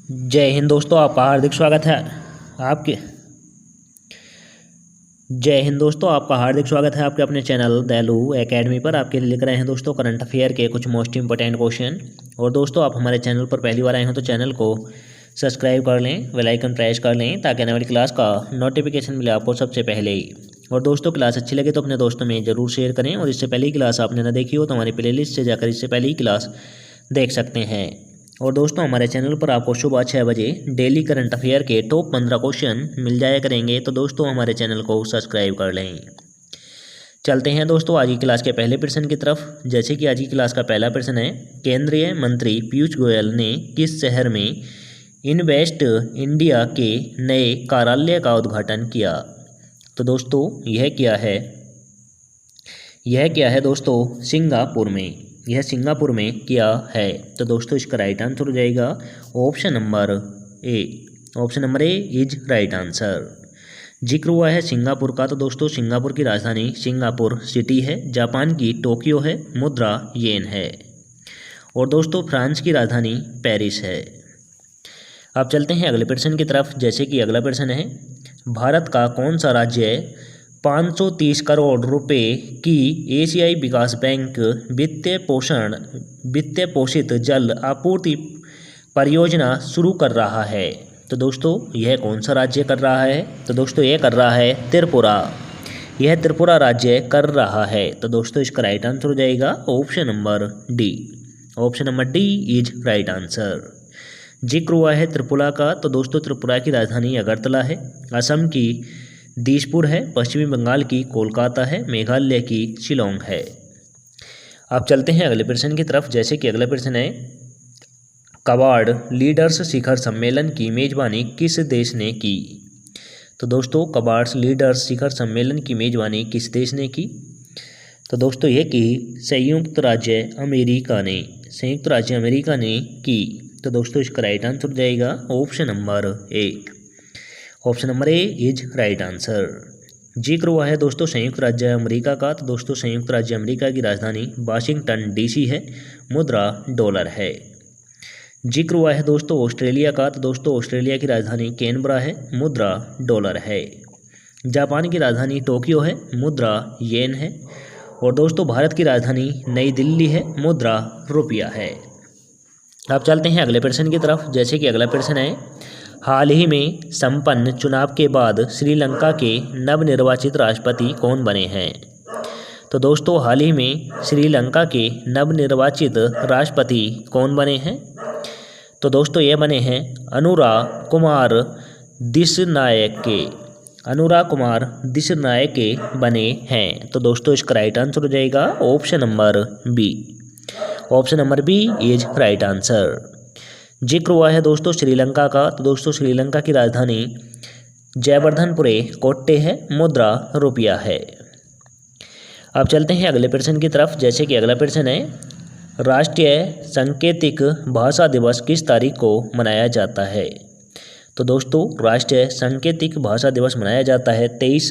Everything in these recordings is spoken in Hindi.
जय हिंद दोस्तों, आपका हार्दिक स्वागत है आपके जय हिंद दोस्तों, आपका हार्दिक स्वागत है आपके अपने चैनल दयालु एकेडमी पर। आपके लिए लिख रहे हैं दोस्तों करंट अफेयर के कुछ मोस्ट इंपॉर्टेंट क्वेश्चन। और दोस्तों, आप हमारे चैनल पर पहली बार आए हो तो चैनल को सब्सक्राइब कर लें, बेल आइकन प्रेस कर लें ताकि आने वाली क्लास का नोटिफिकेशन मिले आपको सबसे पहले ही। और दोस्तों, क्लास अच्छी लगे तो अपने दोस्तों में ज़रूर शेयर करें। और इससे पहले ही क्लास आपने ना देखी हो तो हमारी प्लेलिस्ट से जाकर इससे पहले ही क्लास देख सकते हैं। और दोस्तों, हमारे चैनल पर आपको सुबह 6 बजे डेली करंट अफेयर के टॉप 15 क्वेश्चन मिल जाया करेंगे। तो दोस्तों, हमारे चैनल को सब्सक्राइब कर लें। चलते हैं दोस्तों आज की क्लास के पहले प्रश्न की तरफ। जैसे कि आज की क्लास का पहला प्रश्न है, केंद्रीय मंत्री पीयूष गोयल ने किस शहर में इन्वेस्ट इंडिया के नए कार्यालय का उद्घाटन किया? तो दोस्तों, यह क्या है दोस्तों? सिंगापुर में। यह सिंगापुर में किया है। तो दोस्तों, इसका राइट आंसर हो जाएगा option number A is right answer. जिक्र हुआ है सिंगापुर का। तो दोस्तों, सिंगापुर की राजधानी सिंगापुर सिटी है। जापान की टोक्यो है। मुद्रा येन है। और दोस्तों, फ्रांस की राजधानी पेरिस है। अब चलते हैं अगले प्रश्न की तरफ। जैसे कि अगला प्रश्न है, भारत का कौन सा राज्य 530 करोड़ रुपए की एशियाई विकास बैंक वित्तीय पोषित जल आपूर्ति परियोजना शुरू कर रहा है? तो दोस्तों, यह कौन सा राज्य कर रहा है? तो दोस्तों, यह कर रहा है त्रिपुरा। यह त्रिपुरा राज्य कर रहा है। तो दोस्तों, इसका राइट आंसर हो जाएगा option number D. Option number D is right answer. जिक्र हुआ है त्रिपुरा का। तो दोस्तों, त्रिपुरा की राजधानी अगरतला है। असम की दिसपुर है। पश्चिमी बंगाल की कोलकाता है। मेघालय की शिलोंग है। अब चलते हैं अगले प्रश्न की तरफ। जैसे कि अगला प्रश्न है, क्वाड लीडर्स शिखर सम्मेलन की मेजबानी किस देश ने की? तो दोस्तों, क्वाड लीडर्स शिखर सम्मेलन की मेजबानी किस देश ने की? तो दोस्तों, यह की संयुक्त राज्य अमेरिका ने की। तो दोस्तों, इसका राइट आंसर हो जाएगा option number A is right answer. जिक्र हुआ है दोस्तों संयुक्त राज्य अमेरिका का। तो दोस्तों, संयुक्त राज्य अमेरिका की राजधानी वाशिंगटन डीसी है। मुद्रा डॉलर है। जिक्र हुआ है दोस्तों ऑस्ट्रेलिया का। तो दोस्तों, ऑस्ट्रेलिया की राजधानी कैनबरा है। मुद्रा डॉलर है। जापान की राजधानी टोक्यो है। मुद्रा येन है। और दोस्तों, भारत की राजधानी नई दिल्ली है। मुद्रा रुपया है। अब चलते हैं अगले प्रश्न की तरफ। जैसे कि अगला प्रश्न है, हाल ही में संपन्न चुनाव के बाद श्रीलंका के नवनिर्वाचित राष्ट्रपति कौन बने हैं? तो दोस्तों, हाल ही में श्रीलंका के नवनिर्वाचित राष्ट्रपति कौन बने हैं? तो दोस्तों, ये बने हैं अनुरा कुमार दिसनायके बने हैं। तो दोस्तों, इसका राइट आंसर हो जाएगा option number b is right answer. जिक्र हुआ है दोस्तों श्रीलंका का। तो दोस्तों, श्रीलंका की राजधानी जयवर्धनपुरे कोट्टे है। मुद्रा रुपया है। अब चलते हैं अगले प्रश्न की तरफ। जैसे कि अगला प्रश्न है, राष्ट्रीय सांकेतिक भाषा दिवस किस तारीख को मनाया जाता है? तो दोस्तों, राष्ट्रीय सांकेतिक भाषा दिवस मनाया जाता है 23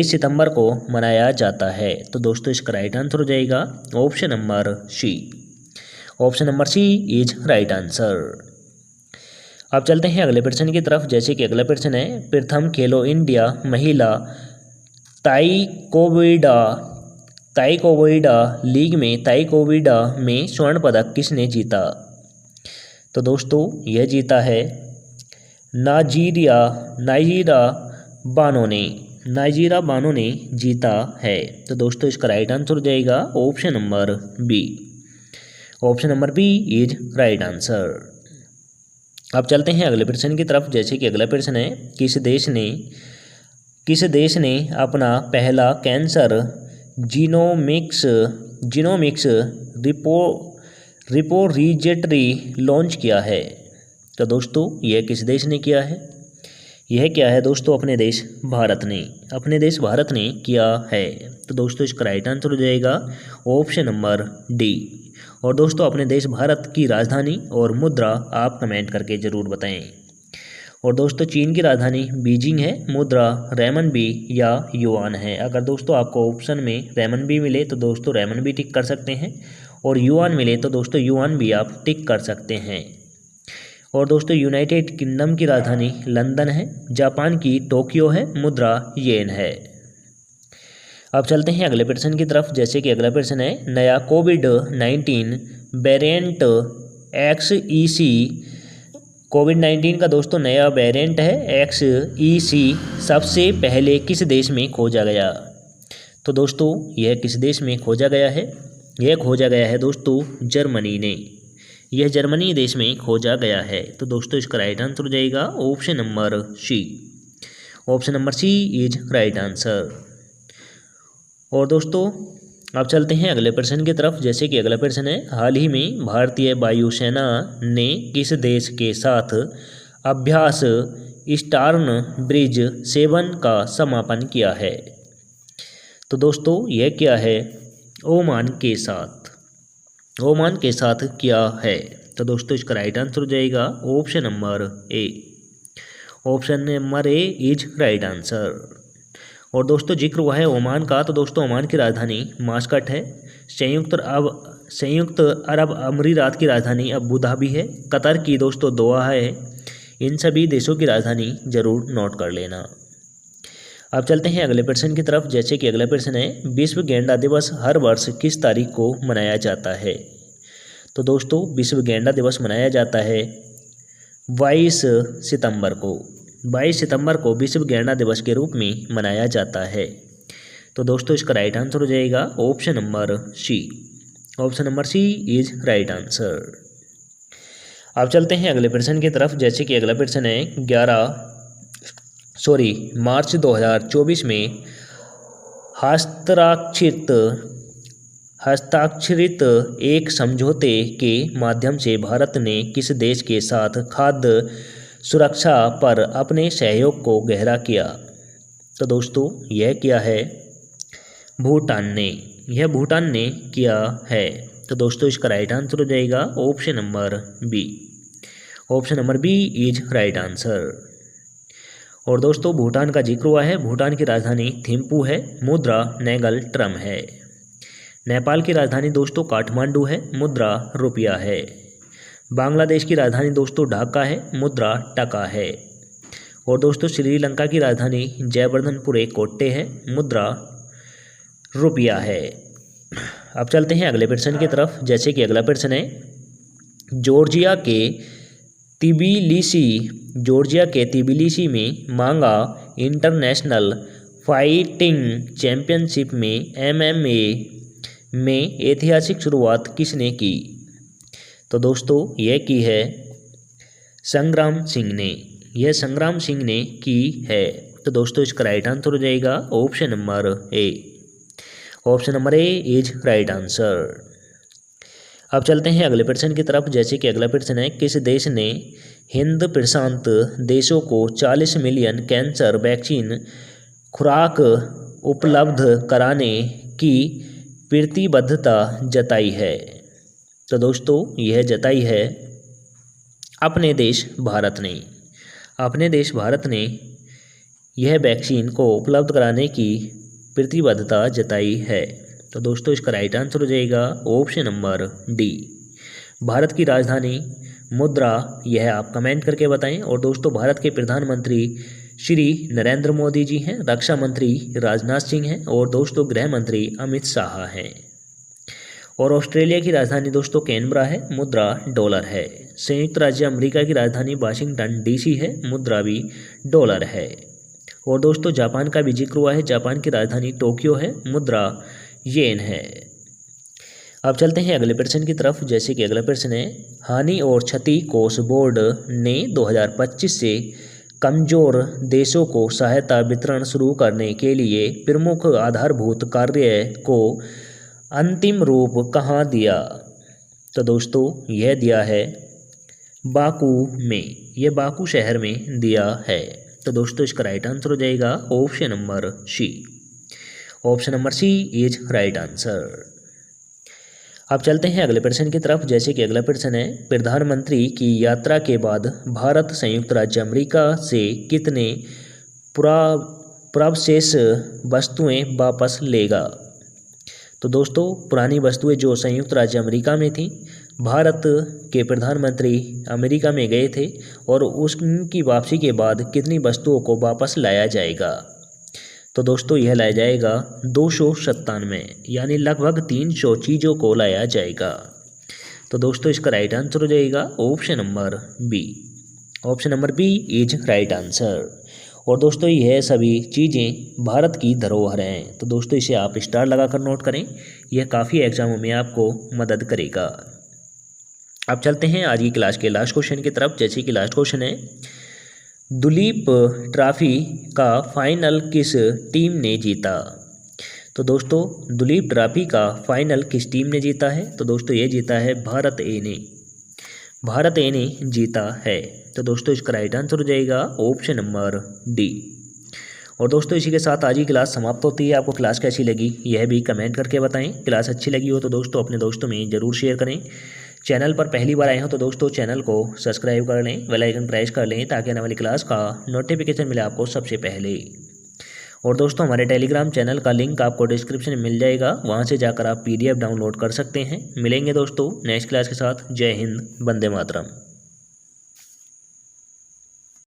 सितंबर को मनाया जाता है। तो दोस्तों, इसका राइट आंसर हो जाएगा option number c is right answer. अब चलते हैं अगले प्रश्न की तरफ। जैसे कि अगला प्रश्न है, प्रथम खेलो इंडिया महिला ताइक्वांडो लीग में स्वर्ण पदक किसने जीता? तो दोस्तों, यह जीता है नाजीरा बानो ने जीता है। तो दोस्तों, इसका राइट आंसर हो जाएगा option number b is right answer. अब चलते हैं अगले प्रश्न की तरफ। जैसे कि अगला प्रश्न है, किस देश ने अपना पहला कैंसर जीनोमिक्स रिपोजिटरी लॉन्च किया है? तो दोस्तों, यह किस देश ने किया है? यह क्या है दोस्तों? अपने देश भारत ने किया है। तो दोस्तों, इसका राइट आंसर हो जाएगा ऑप्शन नंबर डी। और दोस्तों, अपने देश भारत की राजधानी और मुद्रा आप कमेंट करके ज़रूर बताएं। और दोस्तों, चीन की राजधानी बीजिंग है। मुद्रा रेमनबी या युआन है। अगर दोस्तों आपको ऑप्शन में रेमनबी मिले तो दोस्तों रेमनबी टिक कर सकते हैं, और युआन मिले तो दोस्तों युआन भी आप टिक कर सकते हैं। और दोस्तों यूनाइटेड किंगडम की राजधानी लंदन है। जापान की टोक्यो है। मुद्रा येन है। अब चलते हैं अगले प्रश्न की तरफ, जैसे कि अगला प्रश्न है, नया कोविड-19 वेरिएंट XEC, कोविड-19 का दोस्तों नया वेरिएंट है XEC, सबसे पहले किस देश में खोजा गया? तो दोस्तों यह किस देश में खोजा गया है? यह खोजा गया है दोस्तों जर्मनी ने। यह जर्मनी देश में खोजा गया है। तो दोस्तों इसका राइट आंसर हो जाएगा option number c. Option number c is right answer. और दोस्तों अब चलते हैं अगले प्रश्न की तरफ, जैसे कि अगला प्रश्न है, हाल ही में भारतीय वायुसेना ने किस देश के साथ अभ्यास स्टार्न ब्रिज 7 का समापन किया है? तो दोस्तों यह क्या है? ओमान के साथ। ओमान के साथ किया है। तो दोस्तों इसका राइट आंसर हो जाएगा option number A. Option number A is right answer. और दोस्तों जिक्र हुआ है ओमान का, तो दोस्तों ओमान की राजधानी मास्कट है। संयुक्त अरब अमीरात की राजधानी अबू धाबी है। कतर की दोस्तों दोहा है। इन सभी देशों की राजधानी जरूर नोट कर लेना। अब चलते हैं अगले प्रश्न की तरफ, जैसे कि अगला प्रश्न है, विश्व गैंडा दिवस हर वर्ष किस तारीख को मनाया जाता है? तो दोस्तों विश्व गैंडा दिवस मनाया जाता है 22 सितंबर को। 22 सितंबर को विश्व गैंडा दिवस के रूप में मनाया जाता है। तो दोस्तों इसका राइट आंसर हो जाएगा option number c. Option number c is right answer. अब चलते हैं अगले प्रश्न की तरफ, जैसे कि अगला प्रश्न है, मार्च 2024 में हस्ताक्षरित एक समझौते के माध्यम से भारत ने किस देश के साथ खाद्य सुरक्षा पर अपने सहयोग को गहरा किया? तो दोस्तों यह किया है भूटान ने। यह भूटान ने किया है। तो दोस्तों इसका राइट आंसर हो जाएगा option number b. Option number b is right answer. और दोस्तों भूटान का जिक्र हुआ है। भूटान की राजधानी थिम्पू है। मुद्रा नेगल ट्रम है। नेपाल की राजधानी दोस्तों काठमांडू है। मुद्रा रुपया है। बांग्लादेश की राजधानी दोस्तों ढाका है। मुद्रा टका है। और दोस्तों श्रीलंका की राजधानी जयवर्धनपुरे कोट्टे है। मुद्रा रुपया है। अब चलते हैं अगले प्रश्न की तरफ, जैसे कि अगला प्रश्न है, जॉर्जिया के तिबिलिसी में मांगा इंटरनेशनल फाइटिंग चैंपियनशिप में MMA में ऐतिहासिक शुरुआत किसने की? तो दोस्तों यह की है संग्राम सिंह ने। यह संग्राम सिंह ने की है। तो दोस्तों इसका राइट आंसर हो जाएगा option number A. Option number A is right answer. अब चलते हैं अगले प्रश्न की तरफ, जैसे कि अगला प्रश्न है, किस देश ने हिंद प्रशांत देशों को 40 मिलियन कैंसर वैक्सीन खुराक उपलब्ध कराने की प्रतिबद्धता जताई है? तो दोस्तों यह जताई है अपने देश भारत ने। अपने देश भारत ने यह वैक्सीन को उपलब्ध कराने की प्रतिबद्धता जताई है। तो दोस्तों इसका राइट आंसर हो जाएगा ऑप्शन नंबर डी। भारत की राजधानी मुद्रा, यह आप कमेंट करके बताएं। और दोस्तों भारत के प्रधानमंत्री श्री नरेंद्र मोदी जी हैं। रक्षा मंत्री राजनाथ सिंह हैं। और दोस्तों गृह मंत्री अमित शाह हैं। और ऑस्ट्रेलिया की राजधानी दोस्तों कैनबरा है। मुद्रा डॉलर है। संयुक्त राज्य अमेरिका की राजधानी वाशिंगटन DC है। मुद्रा भी डॉलर है। और दोस्तों जापान का भी जिक्र हुआ है। जापान की राजधानी टोक्यो है। मुद्रा येन है। अब चलते हैं अगले प्रश्न की तरफ, जैसे कि अगला प्रश्न है, हानि और क्षति कोष बोर्ड ने 2025 से कमजोर देशों को सहायता वितरण शुरू करने के लिए प्रमुख आधारभूत कार्य को अंतिम रूप कहाँ दिया? तो दोस्तों यह दिया है बाकू में। यह बाकू शहर में दिया है। तो दोस्तों इसका राइट आंसर हो जाएगा option number c. Option number c is right answer. अब चलते हैं अगले प्रश्न की तरफ, जैसे कि अगला प्रश्न है, प्रधानमंत्री की यात्रा के बाद भारत संयुक्त राज्य अमेरिका से कितने पुरावशेष वस्तुएं वापस लेगा? तो दोस्तों पुरानी वस्तुएं जो संयुक्त राज्य अमेरिका में थी भारत के प्रधानमंत्री अमेरिका में गए थे और उनकी वापसी के बाद कितनी वस्तुओं को वापस लाया जाएगा? तो दोस्तों यह लाया जाएगा 297, यानी लगभग 300 चीज़ों को लाया जाएगा। तो दोस्तों इसका राइट आंसर हो जाएगा option number b. Option number b is right answer. और दोस्तों यह सभी चीज़ें भारत की धरोहर हैं। तो दोस्तों इसे आप स्टार लगाकर नोट करें, यह काफ़ी एग्जामों में आपको मदद करेगा। अब चलते हैं आज की क्लास के लास्ट क्वेश्चन की तरफ। जैसे कि लास्ट क्वेश्चन है, दुलीप ट्रॉफी का फाइनल किस टीम ने जीता? तो दोस्तों दुलीप ट्रॉफी का फाइनल किस टीम ने जीता है? तो दोस्तों ये जीता है भारत ए ने। भारत ए ने जीता है। तो दोस्तों इसका राइट आंसर हो जाएगा ऑप्शन नंबर डी। और दोस्तों इसी के साथ आज की क्लास समाप्त होती है। आपको क्लास कैसी लगी यह भी कमेंट करके बताएं। क्लास अच्छी लगी हो तो दोस्तों अपने दोस्तों में ज़रूर शेयर करें। चैनल पर पहली बार आए हो तो दोस्तों चैनल को सब्सक्राइब कर लें, बेल आइकन प्रेस कर लें ताकि आने वाली क्लास का नोटिफिकेशन मिले आपको सबसे पहले। और दोस्तों हमारे टेलीग्राम चैनल का लिंक आपको डिस्क्रिप्शन में मिल जाएगा, वहां से जाकर आप PDF डाउनलोड कर सकते हैं। मिलेंगे दोस्तों नेक्स्ट क्लास के साथ। जय हिंद, वंदे मातरम।